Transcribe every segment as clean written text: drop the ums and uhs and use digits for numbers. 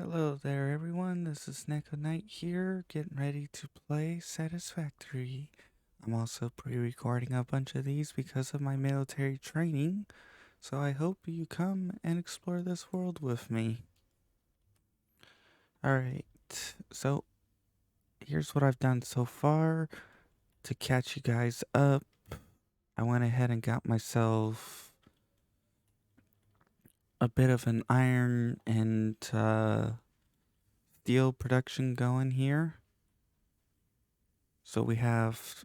Hello there, everyone. This is Neko here, getting ready to play Satisfactory. I'm also pre-recording a bunch of these because of my military training, so I hope you come and explore this world with me. Alright, so here's what I've done so far to catch you guys up. I went ahead and got myself a bit of an iron and steel production going here. So we have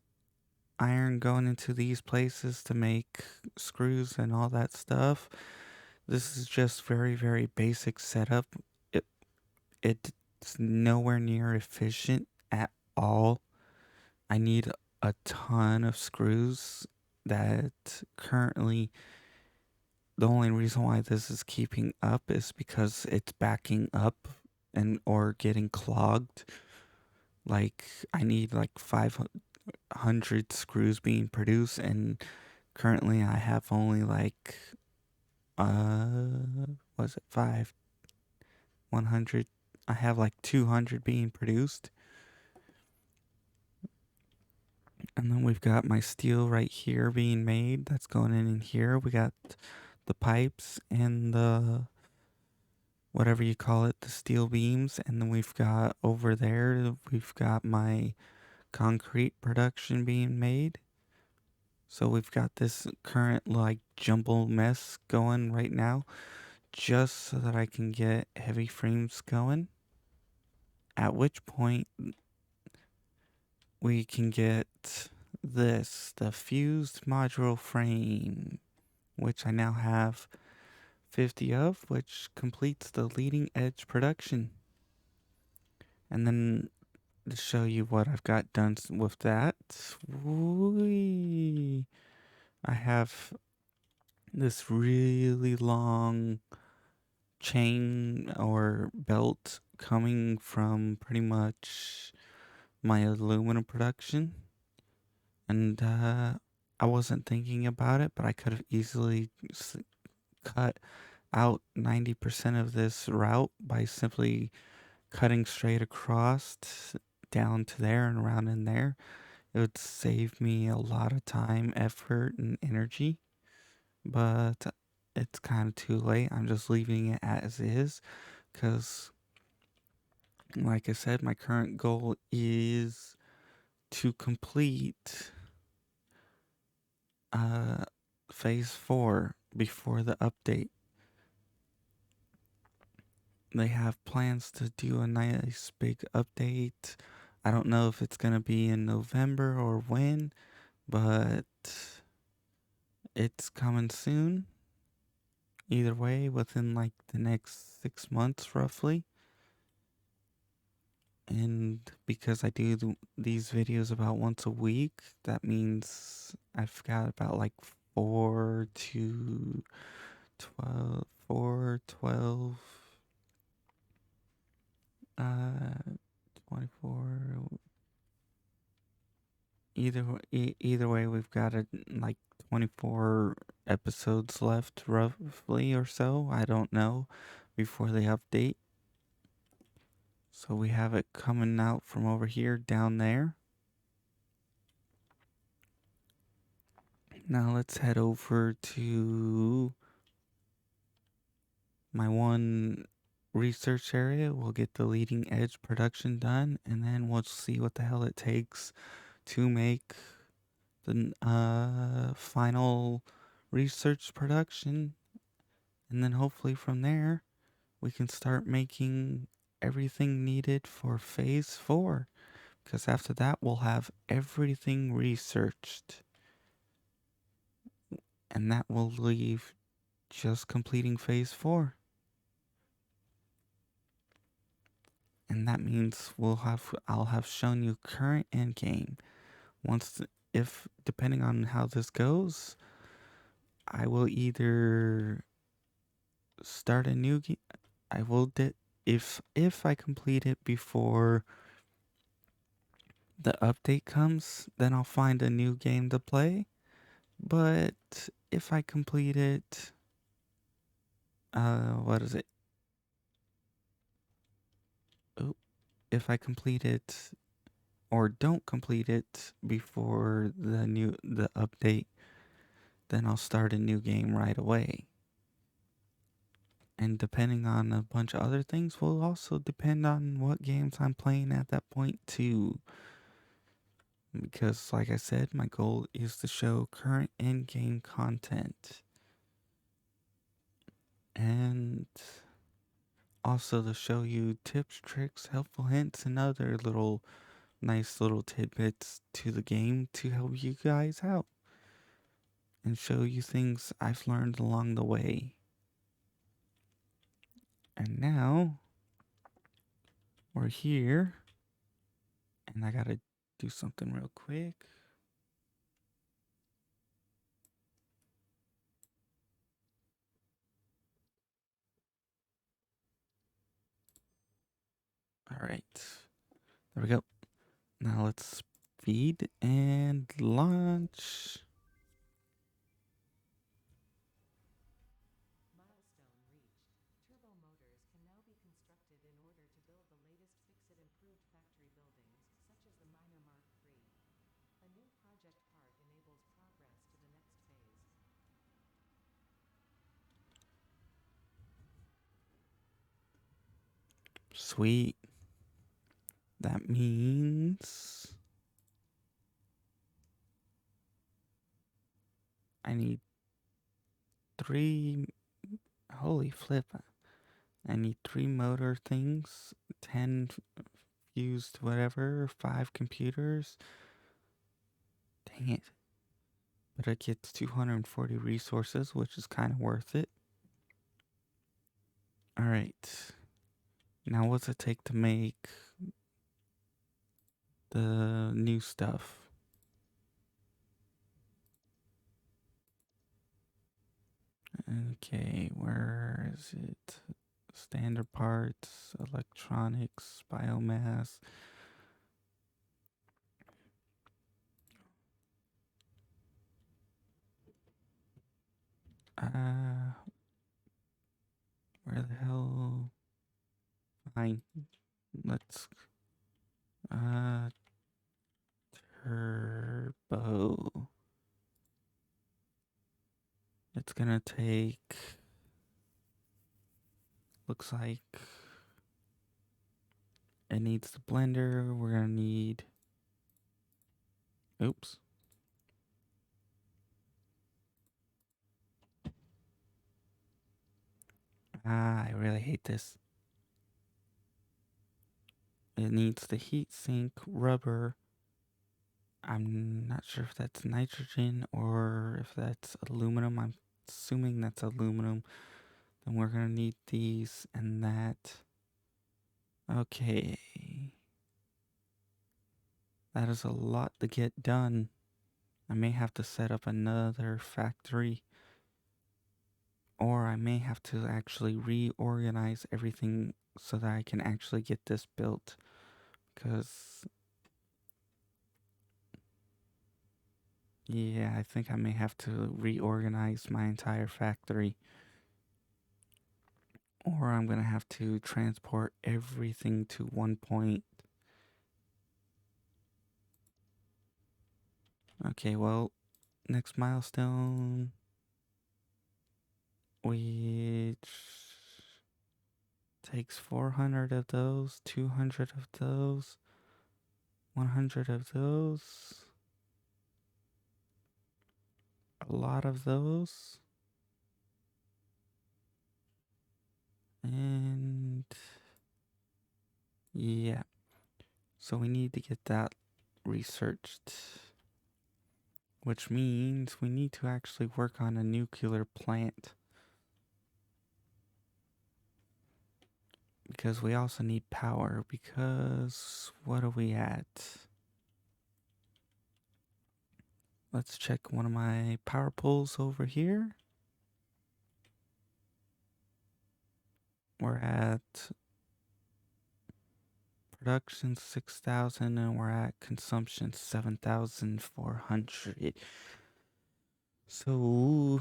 iron going into these places to make screws and all that stuff. This is just very basic setup. It it's nowhere near efficient at all. I need a ton of screws that currently the only reason why this is keeping up is because it's backing up and or getting clogged. Like I need like 500 screws being produced, and currently I have only like was it 100? I have like 200 being produced. And then we've got my steel right here being made. That's going in here. We got the pipes and the whatever you call it, the steel beams. And then we've got over there, we've got my concrete production being made. So we've got this current like jumble mess going right now, just so that I can get heavy frames going. At which point we can get this, the fused modular frame, which I now have 50 of, which completes the leading edge production. And then to show you what I've got done with that, I have this really long chain or belt coming from pretty much my aluminum production. And I wasn't thinking about it, but I could have easily cut out 90% of this route by simply cutting straight across down to there and around in there. It would save me a lot of time, effort, and energy, but it's kind of too late. I'm just leaving it as is because, like I said, my current goal is to complete phase 4 before the update. They have plans to do a nice big update. I don't know if it's going to be in November or when, but it's coming soon. Either way, within like the next 6 months roughly. And because I do these videos about once a week, that means I've got about like 4 to 12, uh, 24. Either way, we've got like 24 episodes left, roughly or so. I don't know before they update. So we have it coming out from over here down there. Now let's head over to my one research area. We'll get the leading edge production done, and then we'll see what the hell it takes to make the final research production. And then hopefully from there, we can start making everything needed for phase 4. Because after that, we'll have everything researched. And that will leave just completing phase 4. And that means I'll have shown you current end game. If depending on how this goes, I will either start a new game. I will if I complete it before the update comes, then I'll find a new game to play. But if I complete it, what is it? if I complete it or don't complete it before the update, then I'll start a new game right away. And depending on a bunch of other things will also depend on what games I'm playing at that point too. Because like I said, my goal is to show current in-game content. And also to show you tips, tricks, helpful hints, and other little nice little tidbits to the game to help you guys out and show you things I've learned along the way. And now we're here, and I gotta do something real quick. All right, there we go. Now let's feed and launch. Sweet. That means I need 3. Holy flip. I need 3 motor things, 10 fused whatever, 5 computers. Dang it. But it gets 240 resources, which is kind of worth it. Alright. Now what's it take to make the new stuff? Okay, where is it? Standard parts, electronics, biomass. Where the hell? Fine. Let's turbo. It's gonna take, looks like it needs the blender. We're gonna need, oops. I really hate this. It needs the heat sink rubber. I'm not sure if that's nitrogen or if that's aluminum. I'm assuming that's aluminum. Then we're gonna need these and that. Okay. That is a lot to get done. I may have to set up another factory, or I may have to actually reorganize everything so that I can actually get this built. Because, yeah, I think I may have to reorganize my entire factory. Or I'm going to have to transport everything to one point. Okay, well, next milestone, which takes 400 of those, 200 of those, 100 of those, a lot of those, and yeah. So we need to get that researched, which means we need to actually work on a nuclear plant. Because we also need power, because what are we at? Let's check one of my power poles over here. We're at production 6,000 and we're at consumption 7,400. So,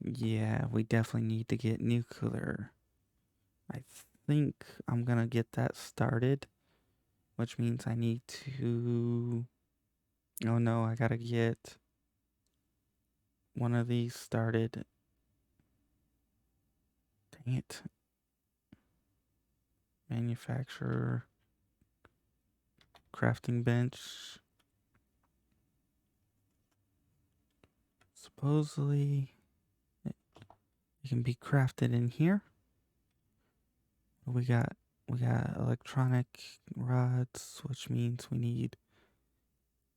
yeah, we definitely need to get nuclear. I think I'm gonna get that started, which means I need to. Oh no, I gotta get one of these started. Dang it. Manufacturer, crafting bench. Supposedly, it can be crafted in here. We got electronic rods, which means we need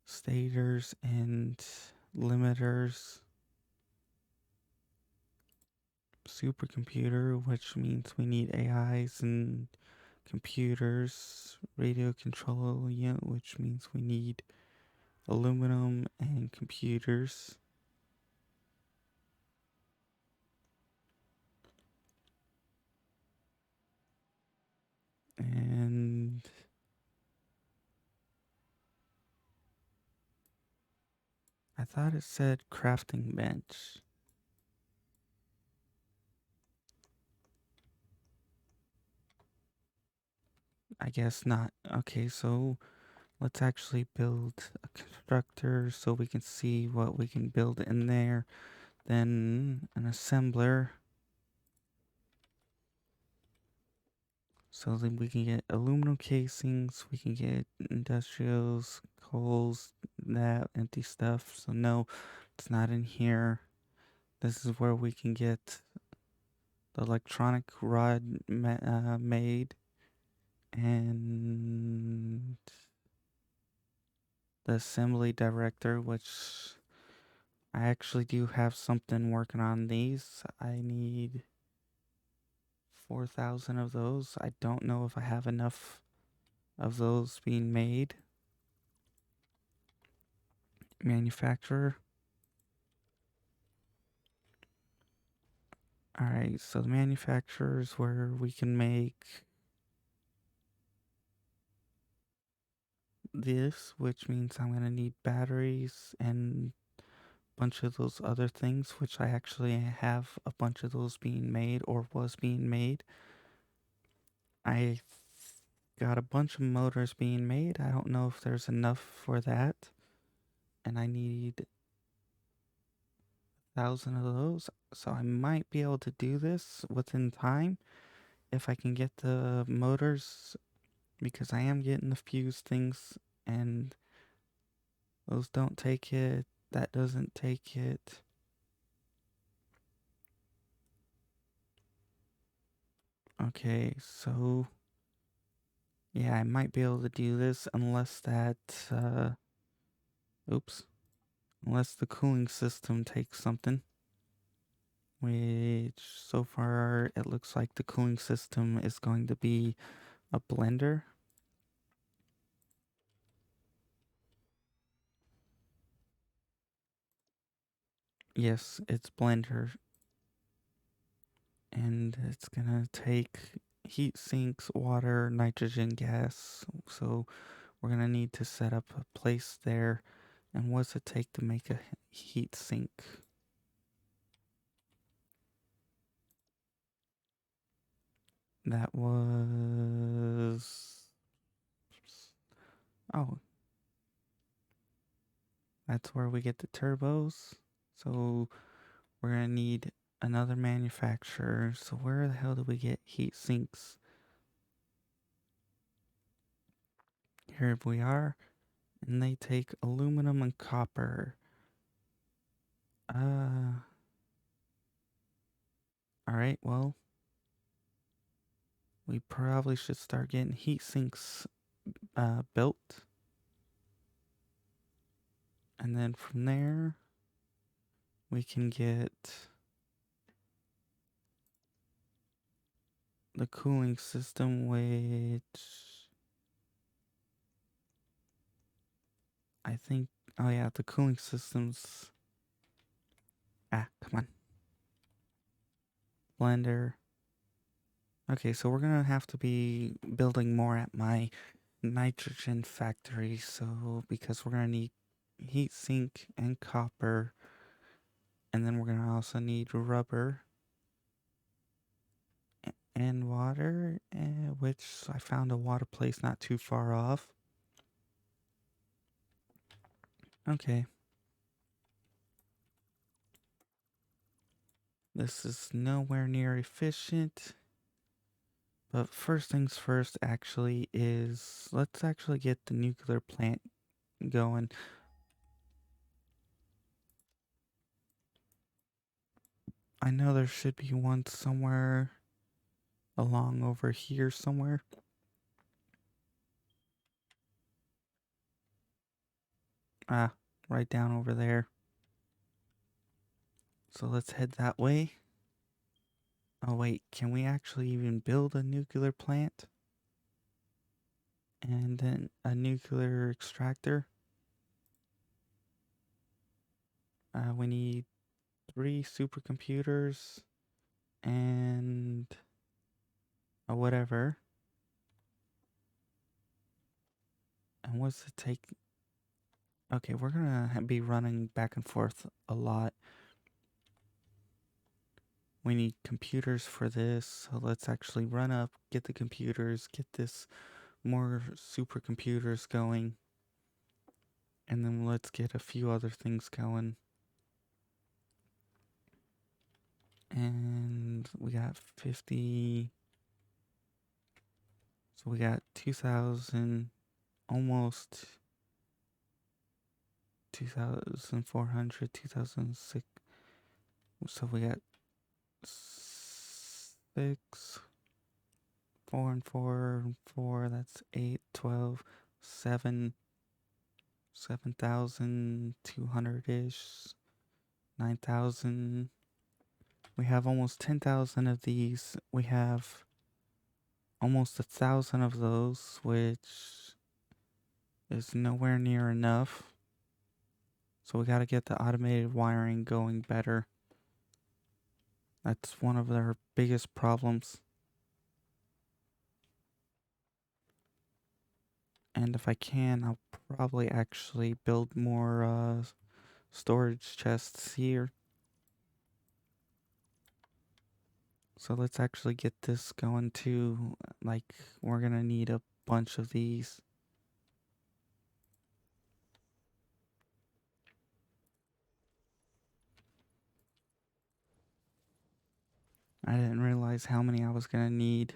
stators and limiters. Supercomputer, which means we need AIs and computers. Radio control unit, which means we need aluminum and computers. And I thought it said crafting bench. I guess not. Okay, so let's actually build a constructor so we can see what we can build in there. Then an assembler. So then we can get aluminum casings, we can get industrials, coals, that empty stuff. So no, it's not in here. This is where we can get the electronic rod made and the assembly director, which I actually do have something working on these. I need 4,000 of those. I don't know if I have enough of those being made. Manufacturer. Alright, so the manufacturers where we can make this, which means I'm going to need batteries and a bunch of those other things, which I actually have a bunch of those being made or was being made. I got a bunch of motors being made. I don't know if there's enough for that. And I need 1,000 of those. So I might be able to do this within time if I can get the motors, because I am getting the fuse things and those don't take it. That doesn't take it. Okay, so yeah, I might be able to do this unless that oops. Unless the cooling system takes something. Which so far it looks like the cooling system is going to be a blender. Yes, it's blender. And it's gonna take heat sinks, water, nitrogen gas. So we're gonna need to set up a place there. And what's it take to make a heat sink? That was... Oh, that's where we get the turbos. So we're gonna need another manufacturer. So where the hell do we get heat sinks? Here we are. And they take aluminum and copper. Alright, well, we probably should start getting heat sinks built. And then from there, we can get the cooling system, which I think, oh yeah, the cooling systems. Come on. Blender. Okay, so we're gonna have to be building more at my nitrogen factory, so because we're gonna need heat sink and copper, and then we're gonna also need rubber and water, which I found a water place not too far off. Okay. This is nowhere near efficient. But first things first, actually, is let's actually get the nuclear plant going. I know there should be one somewhere along over here somewhere. Ah, right down over there. So let's head that way. Oh wait, can we actually even build a nuclear plant? And then a nuclear extractor? We need 3 supercomputers and a whatever. And what's it take? Okay, we're gonna be running back and forth a lot. We need computers for this, so let's actually run up, get the computers, get this more supercomputers going, and then let's get a few other things going. And we got 50, so we got 2,000, almost 2,400, 2,006. So we got 6, 4 and 4 and 4, that's 8, 12, 7, 7,200-ish, 9,000. We have almost 10,000 of these. We have almost 1,000 of those, which is nowhere near enough. So we got to get the automated wiring going better. That's one of their biggest problems. And if I can, I'll probably actually build more storage chests here. So let's actually get this going too. Like, we're gonna need a bunch of these. I didn't realize how many I was gonna need.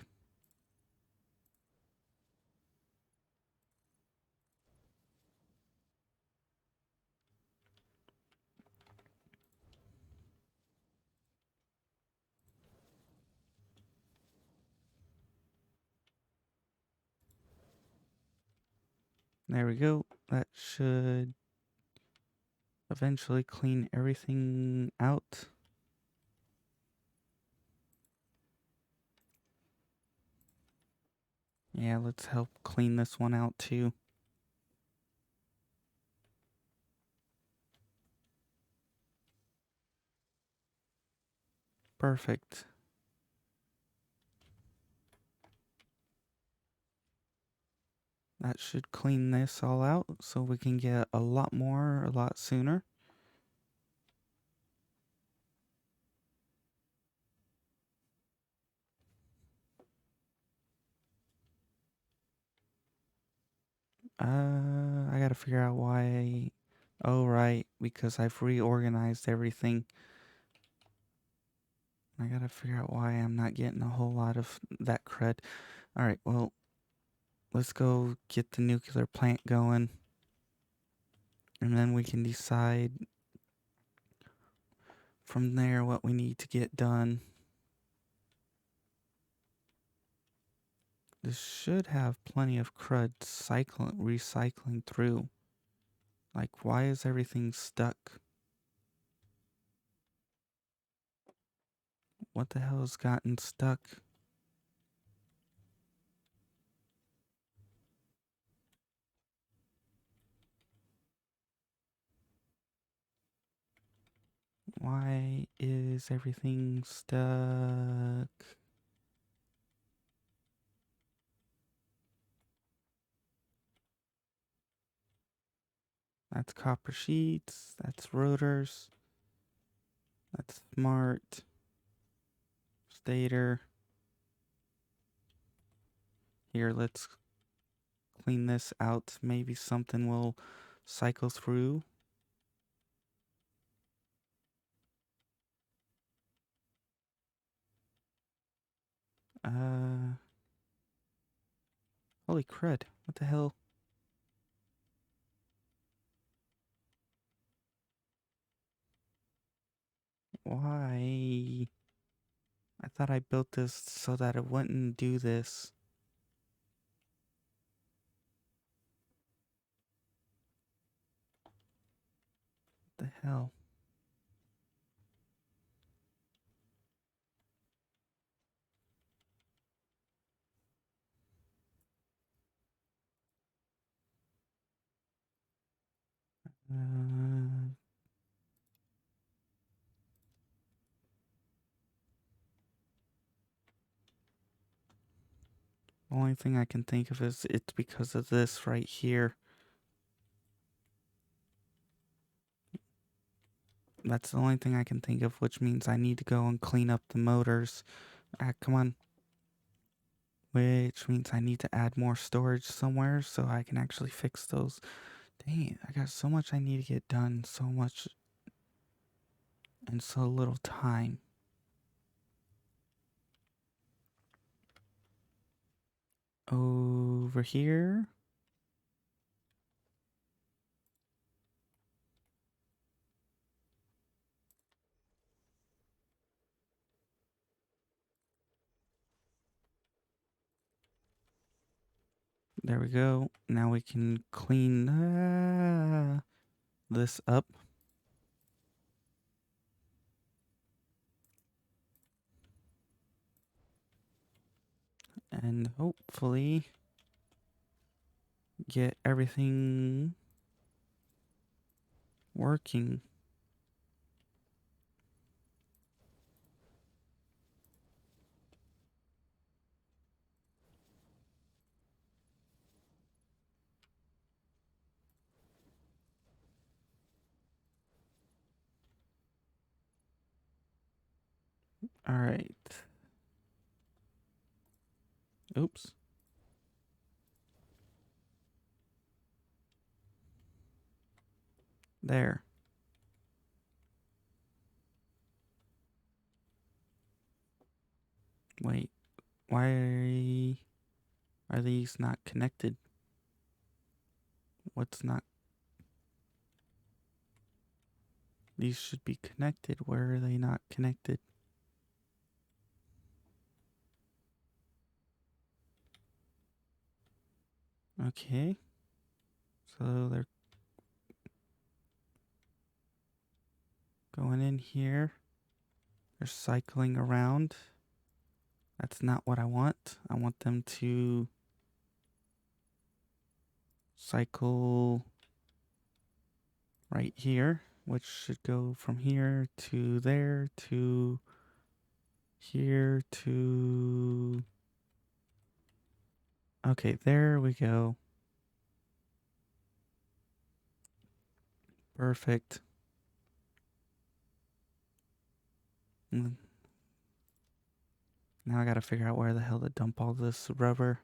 There we go. That should eventually clean everything out. Yeah, let's help clean this one out too. Perfect. That should clean this all out so we can get a lot more a lot sooner. I gotta figure out why. Oh, right, because I've reorganized everything. I gotta figure out why I'm not getting a whole lot of that cred. Alright, well, let's go get the nuclear plant going. And then we can decide from there what we need to get done. This should have plenty of crud recycling through. Like, why is everything stuck? What the hell has gotten stuck? Why is everything stuck? That's copper sheets. That's rotors. That's smart. Stator. Here, let's clean this out. Maybe something will cycle through. Holy crud. What the hell? Why? I thought I built this so that it wouldn't do this. What the hell? Uh, Only thing I can think of is it's because of this right here. That's the only thing I can think of, which means I need to go and clean up the motors. Come on. Which means I need to add more storage somewhere so I can actually fix those. Dang it, I got so much I need to get done, so much in so little time. Over here. There we go. Now we can clean this up. And hopefully get everything working. All right. Oops. There. Wait. Why are these not connected? What's not? These should be connected. Where are they not connected? Okay. So they're going in here. They're cycling around. That's not what I want. I want them to cycle right here, which should go from here to there to here to... Okay, there we go. Perfect. Now I gotta figure out where the hell to dump all this rubber,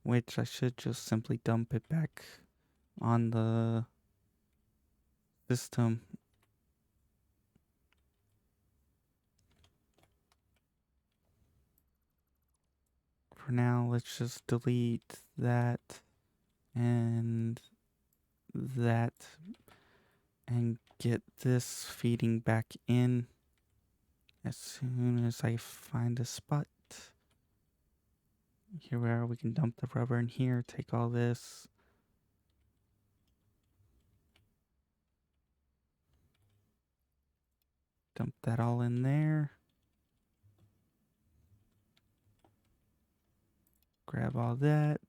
which I should just simply dump it back on the system. For now, let's just delete that and that and get this feeding back in as soon as I find a spot. Here we are. We can dump the rubber in here, take all this. Dump that all in there. Grab all that.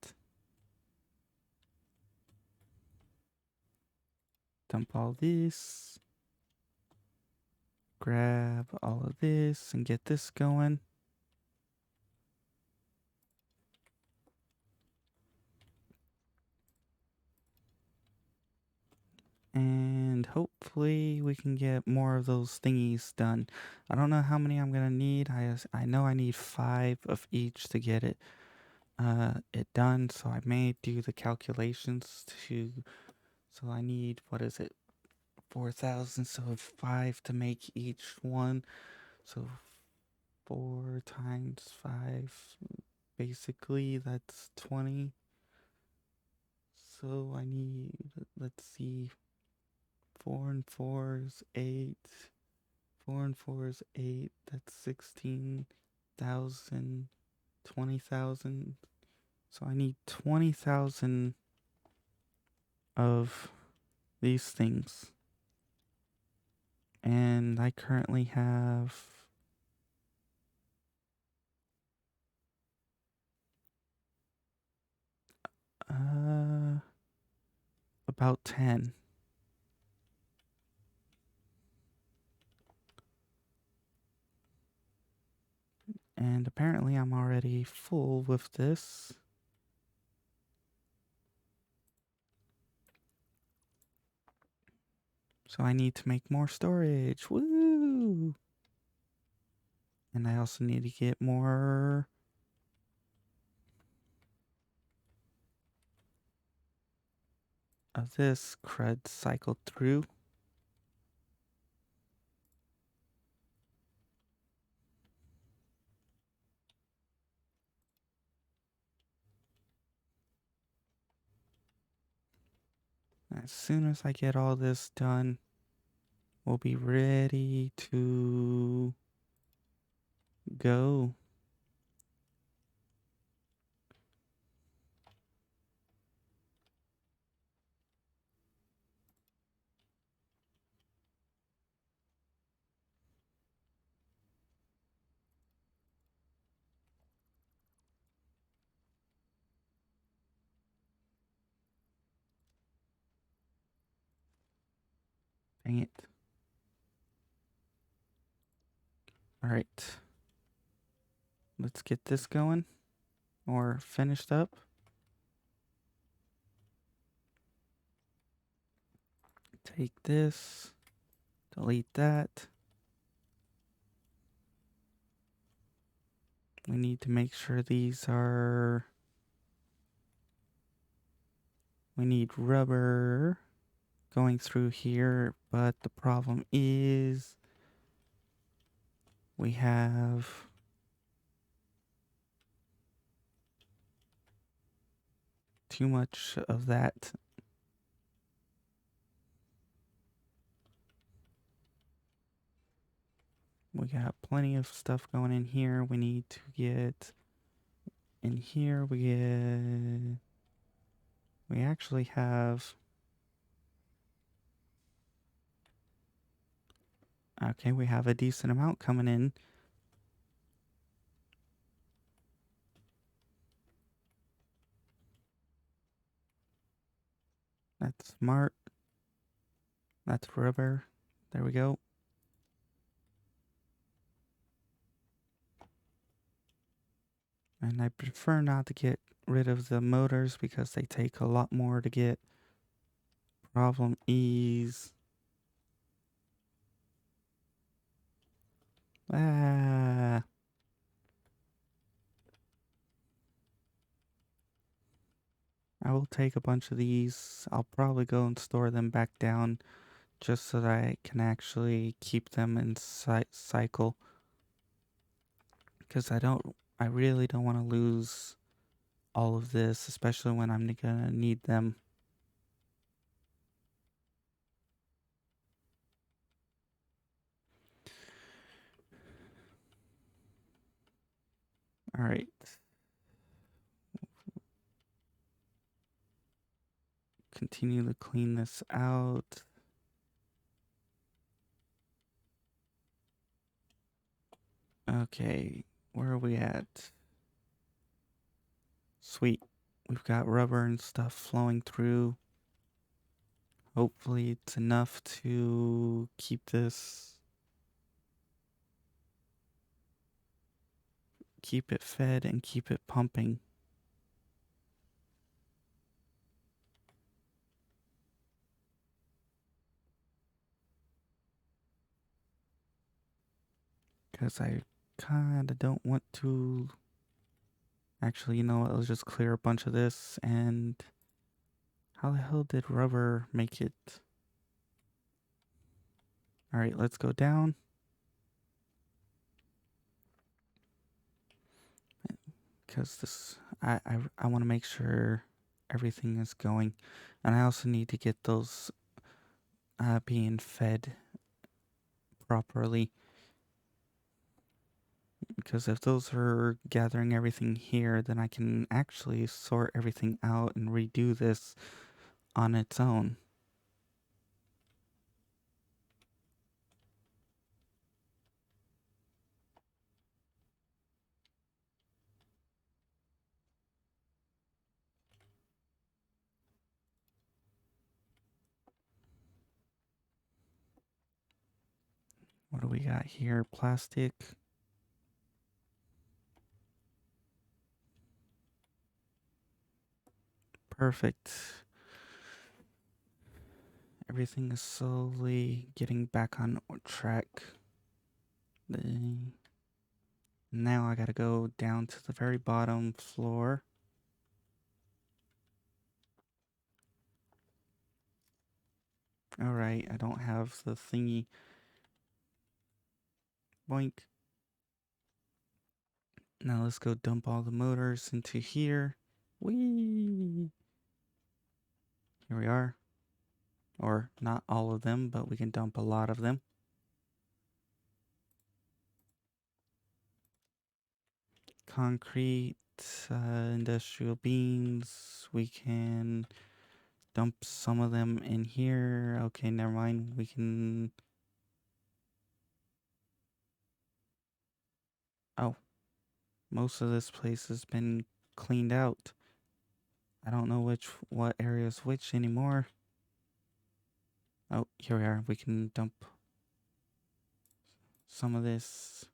Dump all this. Grab all of this and get this going. And hopefully we can get more of those thingies done. I don't know how many I'm going to need. I know I need 5 of each to get it. it done, so I may do the calculations so I need, what is it, 4,000, so 5 to make each one, so 4 times 5, basically that's 20, so I need, let's see, 4 and 4 is 8, 4 and 4 is 8, that's 16,000, 20,000, so I need 20,000 of these things. And I currently have about 10. And apparently I'm already full with this. So I need to make more storage. Woo! And I also need to get more of this crud cycled through. As soon as I get all this done, we'll be ready to go. Dang it. Alright. Let's get this going. Or finished up. Take this. Delete that. We need to make sure these are... We need rubber going through here, but the problem is we have too much of that. We got plenty of stuff going in here. We need to get in here. We actually have... Okay, we have a decent amount coming in. That's smart. That's rubber. There we go. And I prefer not to get rid of the motors because they take a lot more to get. Problem is... I will take a bunch of these. I'll probably go and store them back down just so that I can actually keep them in cycle. Because I really don't want to lose all of this, especially when I'm gonna need them. All right. Continue to clean this out. Okay, where are we at? Sweet. We've got rubber and stuff flowing through. Hopefully it's enough to keep it fed and keep it pumping. Because I kind of don't want to Actually, you know what? Let's just clear a bunch of this. And how the hell did rubber make it? All right, let's go down. Because I want to make sure everything is going. And I also need to get those being fed properly. Because if those are gathering everything here, then I can actually sort everything out and redo this on its own. What do we got here? Plastic. Perfect. Everything is slowly getting back on track. Now I gotta go down to the very bottom floor. Alright, I don't have the thingy. Boink. Now let's go dump all the motors into here. Whee! Here we are. Or not all of them, but we can dump a lot of them. Concrete, industrial beams. We can dump some of them in here. Okay, never mind. We can... Oh, most of this place has been cleaned out. I don't know what area is which anymore. Oh, here we are. We can dump some of this.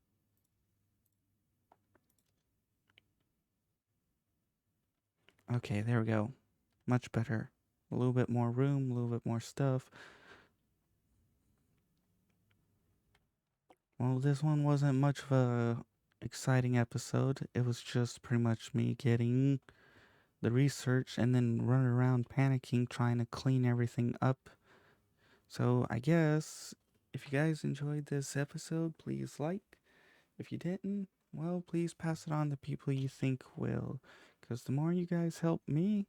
Okay, there we go. Much better. A little bit more room, a little bit more stuff. Well, this one wasn't much of a exciting episode. It was just pretty much me getting the research and then running around panicking trying to clean everything up. So I guess if you guys enjoyed this episode, please like. If you didn't, well, please pass it on to people you think will. Because the more you guys help me,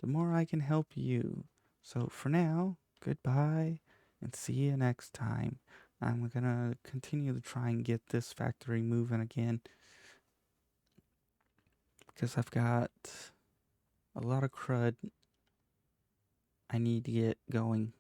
the more I can help you. So for now, goodbye and see you next time. I'm gonna continue to try and get this factory moving again. Because I've got a lot of crud I need to get going.